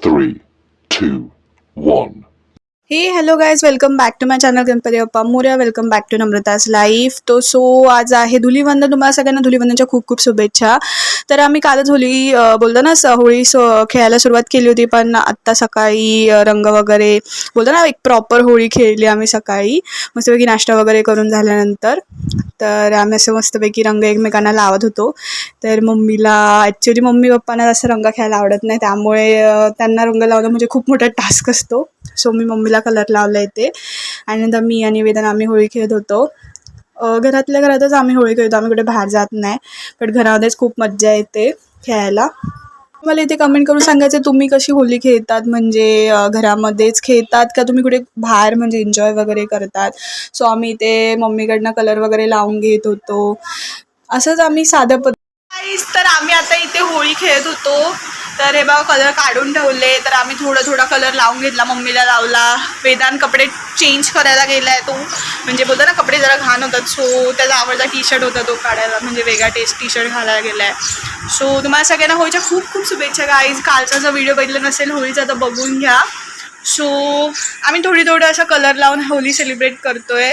3, 2, 1. Hey hello guys, welcome back to my channel Ganpati Bappa Morya. Welcome back to Namrata's life. So आज आहे धुलीवंदन. तुम्हाला सगळ्यांना धुलीवंदनच्या खूप खूप शुभेच्छा. तर आम्ही कालच होळी बोलतो ना होळी खेळायला सुरुवात केली होती, पण आत्ता सकाळी रंग वगैरे बोलतो ना एक प्रॉपर होळी खेळली आम्ही सकाळी मस्तपैकी नाश्ता वगैरे करून झाल्यानंतर. तर आम्ही असं मस्तपैकी रंग एकमेकांना लावत होतो. तर मम्मीला ॲक्च्युली मम्मी पप्पांना असं रंग खेळायला आवडत नाही, त्यामुळे त्यांना रंग लावणं म्हणजे खूप मोठा टास्क असतो. सो मी मम्मीला कलर लावला येते आणि नंतर मी आणि वेदन आम्ही होळी खेळत होतो. घरातल्या घरातच आम्ही होळी खेळतो, आम्ही कुठे बाहेर जात नाही, पण घरामध्येच खूप मज्जा येते खेळायला. मला इथे कमेंट करून सांगायचं तुम्ही कशी होळी खेळतात, म्हणजे घरामध्येच खेळतात का तुम्ही कुठे बाहेर म्हणजे एन्जॉय वगैरे करतात. सो आम्ही इथे मम्मीकडनं कलर वगैरे लावून घेत होतो. असंच आम्ही साध्या तर आम्ही आता इथे होळी खेळत होतो. तर हे बघा कलर काढून ठेवले, तर आम्ही थोडा कलर लावून घेतला, मम्मीला लावला. वेदांत कपडे चेंज करायला गेला आहे, तो म्हणजे बोलतो ना कपडे जरा घाण होतात, सो त्याचा आवडता टी शर्ट होता तो काढायला, म्हणजे वेगळा टी शर्ट घालायला गेला आहे. सो तुम्हाला सगळ्यांना होळीच्या खूप खूप शुभेच्छा गाईज. कालचा जो व्हिडिओ बघितला नसेल होळीचा तर बघून घ्या. सो आम्ही थोडं असं कलर लावून होळी सेलिब्रेट करतोय.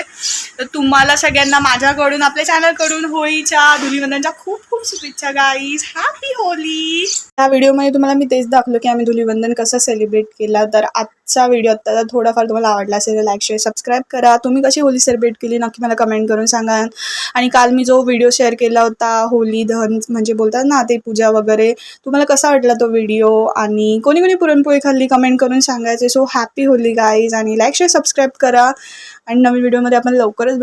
तर तुम्हाला सगळ्यांना माझ्याकडून आपल्या चॅनलकडून होळीच्या धुलीवंदनच्या खूप खूप शुभेच्छा गाईज. हॅपी होली. या व्हिडिओमध्ये तुम्हाला मी तेच दाखवलं की आम्ही धुलीवंदन कसं सेलिब्रेट केला. तर आजचा व्हिडिओ आत्ता थोडाफार तुम्हाला आवडला असेल तर लाईक शेअर सबस्क्राईब करा. तुम्ही कशी होळी सेलिब्रेट केली नक्की मला कमेंट करून सांगा. आणि काल मी जो व्हिडिओ शेअर केला होता होळी दहन म्हणजे बोलतात ना ते पूजा वगैरे, तुम्हाला कसा वाटला तो व्हिडिओ आणि कोणी कोणी पुरणपोळी खाल्ली कमेंट करून सांगायचे. सो हॅपी होली गाईज आणि लाईक शेअर सबस्क्राईब करा. आणि नवीन व्हिडिओमध्ये आपण लवकरच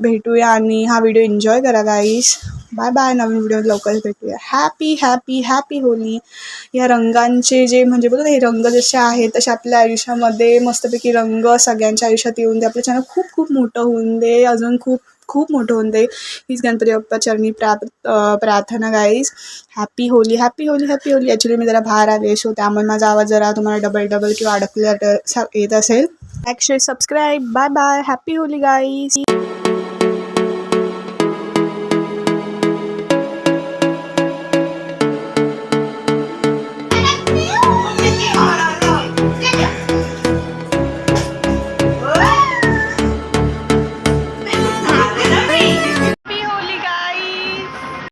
भेटूया आणि हा व्हिडिओ एन्जॉय करा गाईज. Bye bye. नवीन व्हिडिओ लवकरच भेटूया. Happy happy happy Holi. या रंगांचे जे म्हणजे बोलतो हे रंग जसे आहेत तसे आपल्या आयुष्यामध्ये मस्तपैकी रंग सगळ्यांच्या आयुष्यात येऊन दे, आपलं चॅनल खूप खूप मोठं होऊन दे, अजून खूप खूप मोठं होऊन दे, हीच गणपती बाप्पा चरणी प्रार्थना guys. Happy Holi happy Holi happy Holi. Actually मी जरा बाहेर आले, सो त्यामुळे माझा आवाज जरा तुम्हाला डबल किंवा अडकला येत असेल. Like share subscribe. Bye bye. Happy Holi guys.